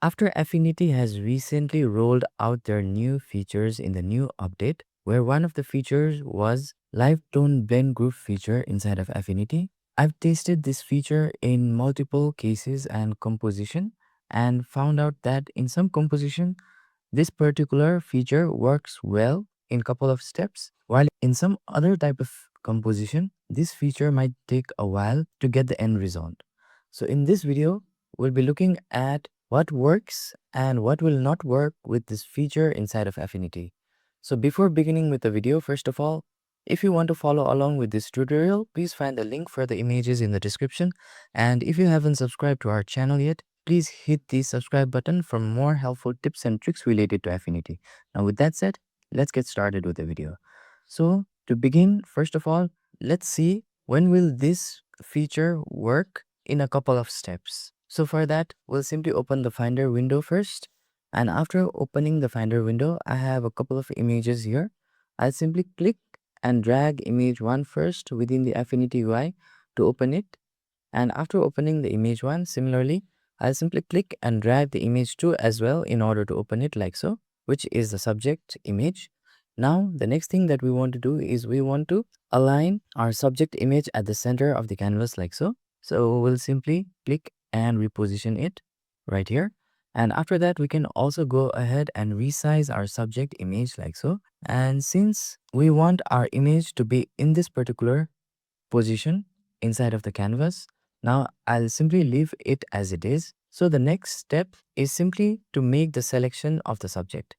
After Affinity has recently rolled out their new features in the new update, where one of the features was live tone blend group feature inside of Affinity. I've tested this feature in multiple cases and composition and found out that in some composition this particular feature works well in couple of steps, while in some other type of composition, this feature might take a while to get the end result. So in this video, we'll be looking at what works and what will not work with this feature inside of Affinity. So before beginning with the video, first of all, if you want to follow along with this tutorial, please find the link for the images in the description. And if you haven't subscribed to our channel yet, please hit the subscribe button for more helpful tips and tricks related to Affinity. Now with that said, let's get started with the video. So to begin, first of all, let's see when will this feature work in a couple of steps. So for that, we'll simply open the Finder window first. And after opening the Finder window, I have a couple of images here. I'll simply click and drag image 1 first within the Affinity UI to open it. And after opening the image 1, similarly, I'll simply click and drag the image 2 as well in order to open it like so, which is the subject image. Now, the next thing that we want to do is we want to align our subject image at the center of the canvas like so. So we'll simply click and reposition it right here. And after that, we can also go ahead and resize our subject image like so. And since we want our image to be in this particular position inside of the canvas, now I'll simply leave it as it is. So the next step is simply to make the selection of the subject.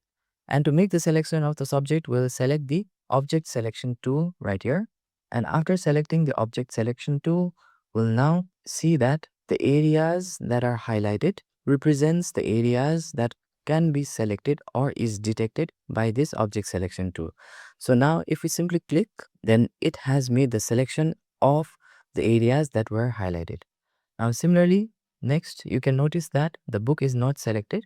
And to make the selection of the subject, we'll select the object selection tool right here. And after selecting the object selection tool, we'll now see that the areas that are highlighted represents the areas that can be selected or is detected by this object selection tool. So now if we simply click, then it has made the selection of the areas that were highlighted. Now similarly, next you can notice that the book is not selected.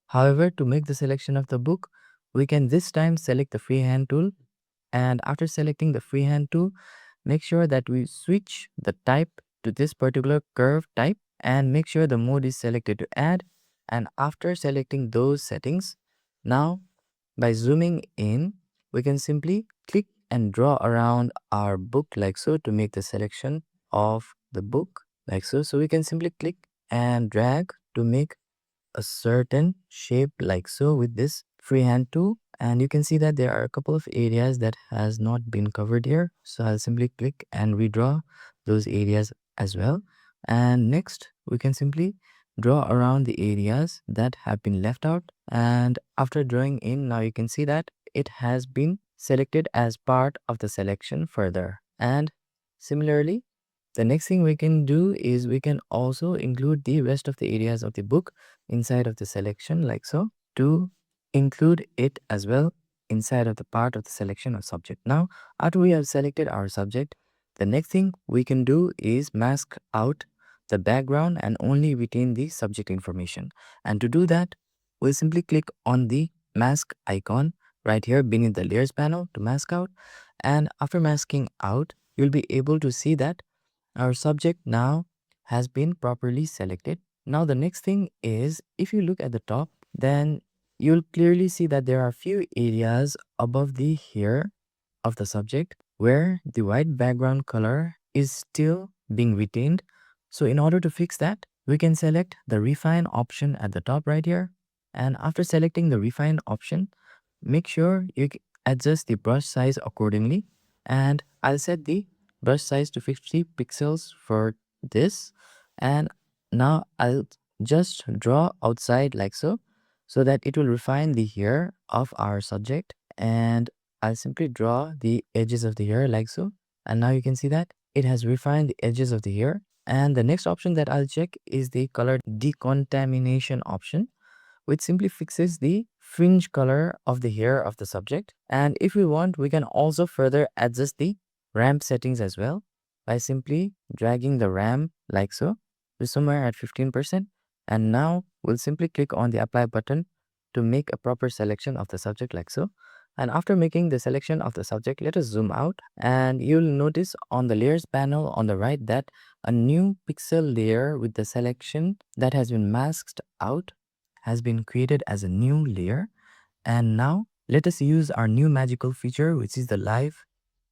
However, to make the selection of the book, we can this time select the freehand tool, and after selecting the freehand tool, make sure that we switch the type to this particular curve type and make sure the mode is selected to add. And after selecting those settings, now by zooming in, we can simply click and draw around our book like so to make the selection of the book like so. So we can simply click and drag to make a certain shape like so with this freehand tool. And you can see that there are a couple of areas that has not been covered here. So I'll simply click and redraw those areas as well. And next we can simply draw around the areas that have been left out. And after drawing in, now you can see that it has been selected as part of the selection further. And similarly, the next thing we can do is we can also include the rest of the areas of the book inside of the selection like so to include it as well inside of the part of the selection of subject. Now, after we have selected our subject, the next thing we can do is mask out the background and only retain the subject information. And to do that, we'll simply click on the mask icon right here beneath the layers panel to mask out. And after masking out, you'll be able to see that our subject now has been properly selected. Now the next thing is if you look at the top, then you'll clearly see that there are few areas above the hair of the subject where the white background color is still being retained. So in order to fix that, we can select the refine option at the top right here. And after selecting the refine option, make sure you adjust the brush size accordingly. And I'll set the brush size to 50 pixels for this. And now I'll just draw outside like so that it will refine the hair of our subject. And I'll simply draw the edges of the hair like so. And now you can see that it has refined the edges of the hair. And the next option that I'll check is the color decontamination option, which simply fixes the fringe color of the hair of the subject. And if we want, we can also further adjust the ramp settings as well by simply dragging the ramp like so to somewhere at 15%. And now we'll simply click on the apply button to make a proper selection of the subject like so. And after making the selection of the subject, let us zoom out and you'll notice on the layers panel on the right that a new pixel layer with the selection that has been masked out has been created as a new layer. And now let us use our new magical feature, which is the live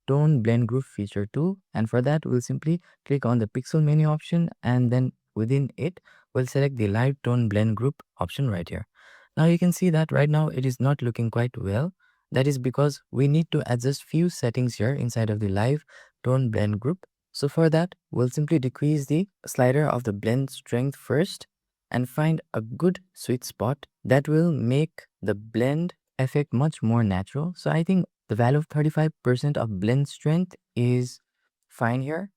tone blend group feature tool. And for that, we'll simply click on the pixel menu option, and then within it, we'll select the live tone blend group option right here. Now you can see that right now it is not looking quite well. That is because we need to adjust few settings here inside of the live tone blend group. So for that, we'll simply decrease the slider of the blend strength first and find a good sweet spot that will make the blend effect much more natural. So I think the value of 35% of blend strength is fine here.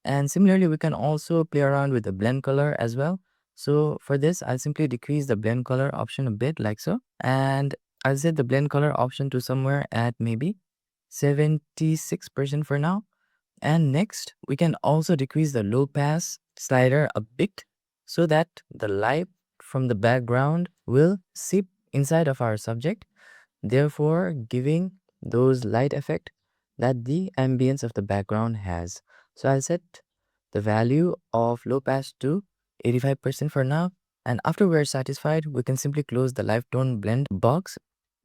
And similarly, we can also play around with the blend color as well. So for this, I'll simply decrease the blend color option a bit like so. And I'll set the blend color option to somewhere at maybe 76% for now. And next, we can also decrease the low pass slider a bit so that the light from the background will seep inside of our subject, therefore giving those light effect that the ambience of the background has. So I'll set the value of low pass to 85% for now. And after we're satisfied, we can simply close the live tone blend box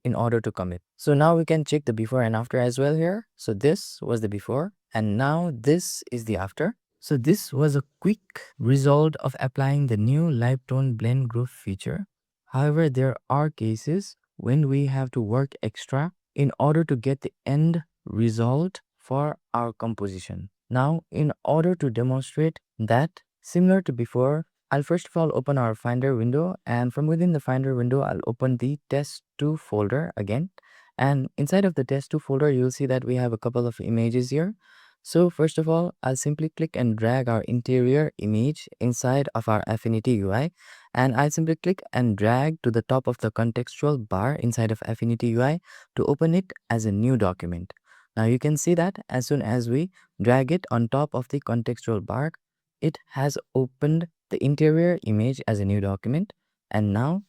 in order to commit. So now we can check the before and after as well here. So this was the before and now this is the after. So this was a quick result of applying the new live tone blend group feature. However, there are cases when we have to work extra in order to get the end result for our composition. Now, in order to demonstrate that, similar to before, I'll first of all open our Finder window, and from within the Finder window, I'll open the test2 folder again. And inside of the test2 folder, you'll see that we have a couple of images here. So first of all, I'll simply click and drag our interior image inside of our Affinity UI. And I'll simply click and drag to the top of the contextual bar inside of Affinity UI to open it as a new document. Now you can see that as soon as we drag it on top of the contextual bar, it has opened the interior image as a new document. And now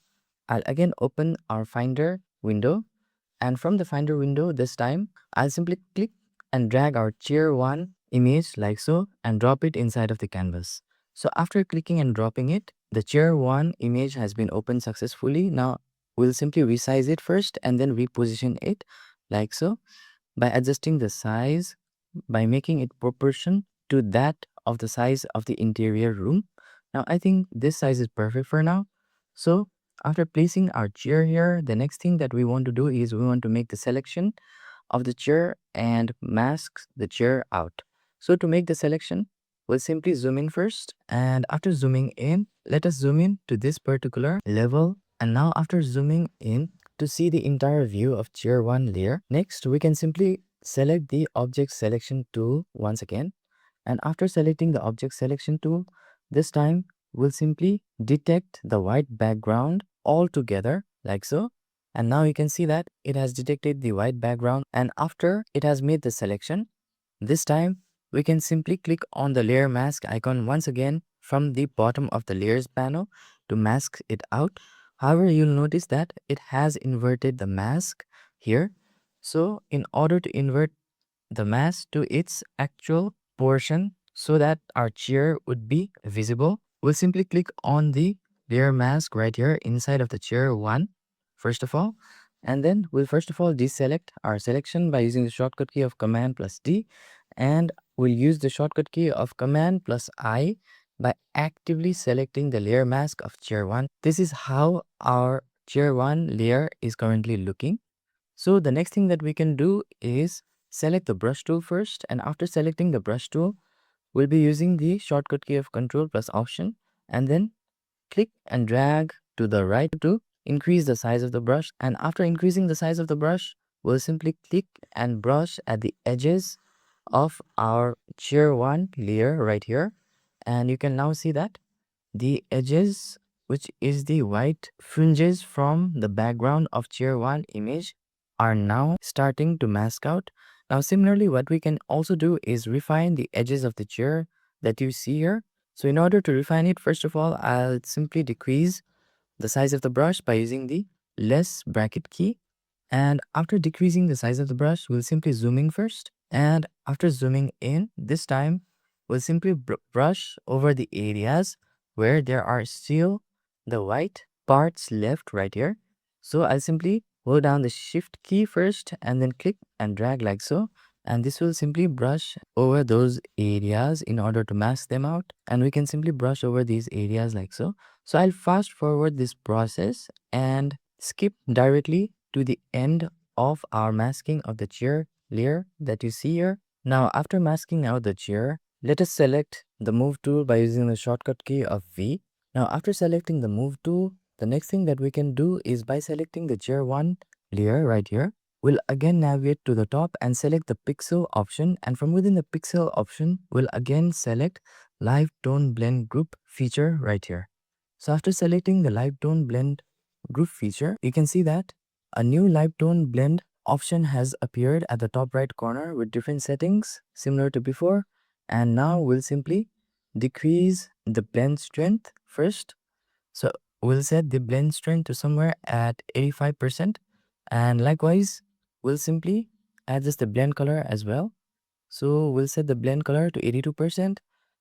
I'll again open our Finder window, and from the Finder window this time I'll simply click and drag our tier 1 image like so and drop it inside of the canvas. So after clicking and dropping it, the tier 1 image has been opened successfully. Now we'll simply resize it first and then reposition it like so by adjusting the size, by making it proportion to that of the size of the interior room. Now I think this size is perfect for now. So after placing our chair here, the next thing that we want to do is we want to make the selection of the chair and mask the chair out. So to make the selection, we'll simply zoom in first, and after zooming in, let us zoom in to this particular level. And now after zooming in to see the entire view of tier 1 layer, next we can simply select the object selection tool once again. And after selecting the object selection tool, this time we'll simply detect the white background altogether like so. And now you can see that it has detected the white background, and after it has made the selection, this time we can simply click on the layer mask icon once again from the bottom of the layers panel to mask it out. However, you'll notice that it has inverted the mask here. So in order to invert the mask to its actual portion so that our chair would be visible, we'll simply click on the layer mask right here inside of the chair 1 first of all, and then we'll first of all deselect our selection by using the shortcut key of Command plus D, and we'll use the shortcut key of Command plus I by actively selecting the layer mask of chair 1. This is how our chair 1 layer is currently looking. So the next thing that we can do is select the brush tool first, and after selecting the brush tool, we'll be using the shortcut key of Control plus Option, and then click and drag to the right to increase the size of the brush. And after increasing the size of the brush, we'll simply click and brush at the edges of our tier 1 layer right here. And you can now see that the edges, which is the white fringes from the background of tier 1 image, are now starting to mask out. Now similarly, what we can also do is refine the edges of the chair that you see here. So in order to refine it, first of all, I'll simply decrease the size of the brush by using the less bracket key. And after decreasing the size of the brush, we'll simply zoom in first. And after zooming in, this time, we'll simply brush over the areas where there are still the white parts left right here. So I'll simply hold down the shift key first and then click and drag like so. And this will simply brush over those areas in order to mask them out. And we can simply brush over these areas like so. So I'll fast forward this process and skip directly to the end of our masking of the chair layer that you see here. Now after masking out the chair, let us select the move tool by using the shortcut key of V. Now after selecting the move tool, the next thing that we can do is by selecting the chair 1 layer right here, we'll again navigate to the top and select the pixel option, and from within the pixel option, we'll again select live tone blend group feature right here. So after selecting the live tone blend group feature, you can see that a new live tone blend option has appeared at the top right corner with different settings similar to before. And now we'll simply decrease the blend strength first. So we'll set the blend strength to somewhere at 85%. And likewise, we'll simply adjust the blend color as well. So we'll set the blend color to 82%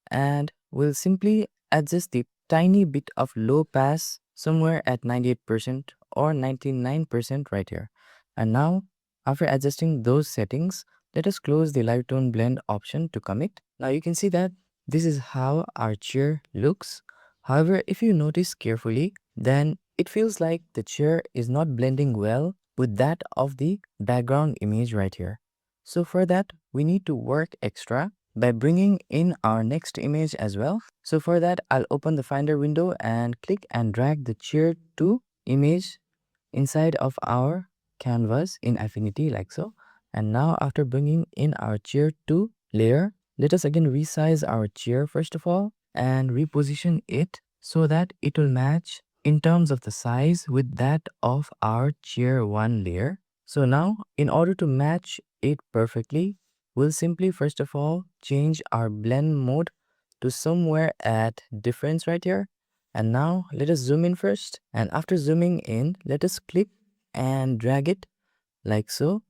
and we'll simply adjust the tiny bit of low pass somewhere at 98% or 99% right here. And now after adjusting those settings, let us close the live tone blend option to commit. Now you can see that this is how our chair looks. However, if you notice carefully, then it feels like the chair is not blending well with that of the background image right here. So for that, we need to work extra by bringing in our next image as well. So for that, I'll open the Finder window and click and drag the Chair 2 image inside of our canvas in Affinity like so. And now after bringing in our Chair 2 layer, let us again resize our chair first of all and reposition it so that it will match in terms of the size with that of our Chair 1 layer. So now in order to match it perfectly, we'll simply first of all change our blend mode to somewhere at difference right here. And now let us zoom in first. And after zooming in, let us click and drag it like so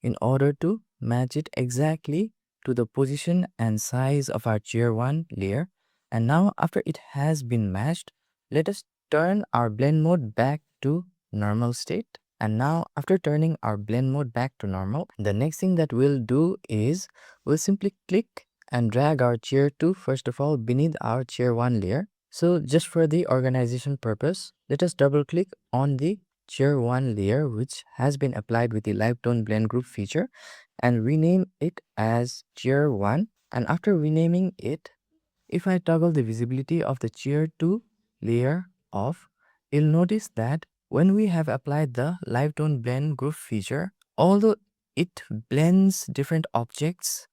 in order to match it exactly to the position and size of our chair 1 layer. And now after it has been matched, let us turn our blend mode back to normal state. And now after turning our blend mode back to normal, the next thing that we'll do is we'll simply click and drag our chair 2 first of all beneath our chair 1 layer. So just for the organization purpose, let us double click on the chair 1 layer which has been applied with the live tone blend group feature and rename it as chair 1. And after renaming it, if I toggle the visibility of the chair 2 layer off, you'll notice that when we have applied the live tone blend group feature, although it blends different objects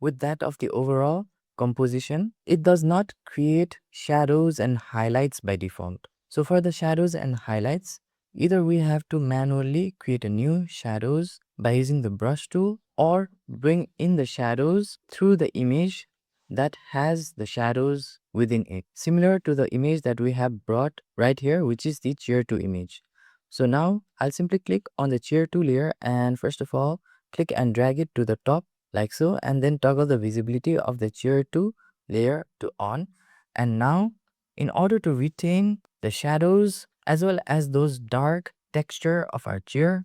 with that of the overall composition, it does not create shadows and highlights by default. So for the shadows and highlights, either we have to manually create a new shadows by using the brush tool or bring in the shadows through the image that has the shadows within it, similar to the image that we have brought right here, which is the chair 2 image. So now I'll simply click on the chair 2 layer and first of all click and drag it to the top like so, and then toggle the visibility of the chair 2 layer to on. And now in order to retain the shadows as well as those dark texture of our chair,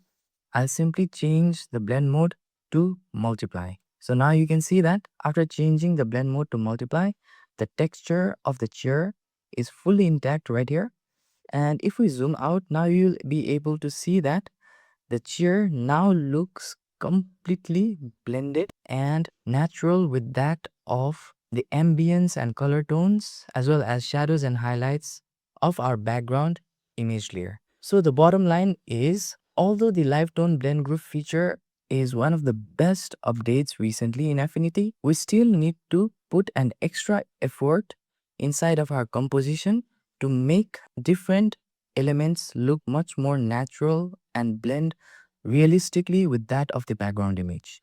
I'll simply change the blend mode to multiply. So now you can see that after changing the blend mode to multiply, the texture of the chair is fully intact right here. And if we zoom out, now you'll be able to see that the chair now looks completely blended and natural with that of the ambience and color tones as well as shadows and highlights of our background image layer. So the bottom line is, although the live tone blend group feature is one of the best updates recently in Affinity, we still need to put an extra effort inside of our composition to make different elements look much more natural and blend realistically with that of the background image.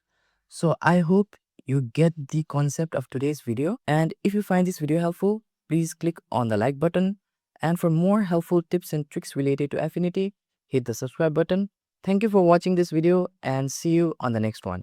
So I hope you get the concept of today's video, and if you find this video helpful, please click on the like button, and for more helpful tips and tricks related to Affinity, hit the subscribe button. Thank you for watching this video and see you on the next one.